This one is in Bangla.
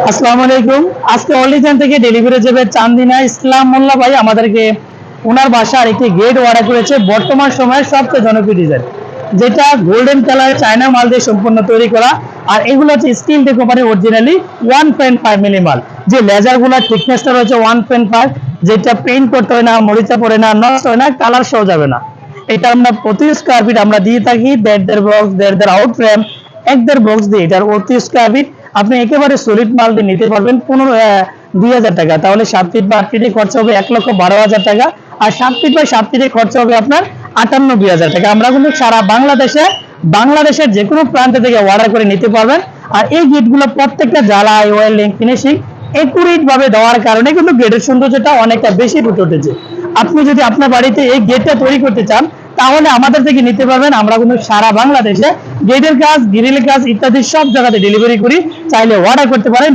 আসসালামু আলাইকুম। আজকে অলিজান থেকে ডেলিভারি যাবে চান্দিনা ইসলাম মোল্লা ভাই আমাদেরকে ওনার বাসার একটি গেট অর্ডার করেছে বর্তমান সময়ের সবচেয়ে জনপ্রিয় ডিজাইন, যেটা গোল্ডেন কালার চায়না মাল দিয়ে সম্পূর্ণ তৈরি করা। আর এগুলো হচ্ছে স্টিল ডে কোম্পানির অরিজিনালি 1.5 মিলি মাল। যে লেজার গুলার থিকনেসটা রয়েছে 1.5, যেটা পেইন্ট করতে হয় না, মরিচা পড়ে না, নষ্ট হয় না, কালার সহ যাবে না। এটা আমরা প্রতি স্কোয়ার ফিট আমরা দিয়ে থাকি 1.5 বক্স, 1.5 আউট ফ্রেম, 1.5 বক্স দিয়ে এটার প্রতি স্কোয়ার ফিট আপনি একেবারে সলিড মাল দিয়ে নিতে পারবেন 2,000 টাকা। তাহলে 7 ফিট বা 8 ফিটে খরচা হবে 1,12,000 টাকা। আর 7 ফিট বাই 7 ফিটে খরচা হবে আপনার 98,000 টাকা। আমরা কিন্তু সারা বাংলাদেশের যে কোনো প্রান্ত থেকে অর্ডার করে নিতে পারবেন। আর এই গেটগুলো প্রত্যেকটা জ্বালাই ওয়েল্ডিং ফিনিশিং একুরেট ভাবে দেওয়ার কারণে কিন্তু গেটের সৌন্দর্যটা অনেকটা বেশি ফুটে উঠেছে। আপনি যদি আপনার বাড়িতে এই গেটটা তৈরি করতে চান তাহলে আমাদের থেকে নিতে পারবেন। আমরা কিন্তু সারা বাংলাদেশে গেটের কাজ, গ্রিলের কাজ ইত্যাদি সব জায়গাতে ডেলিভারি করি। চাইলে অর্ডার করতে পারেন।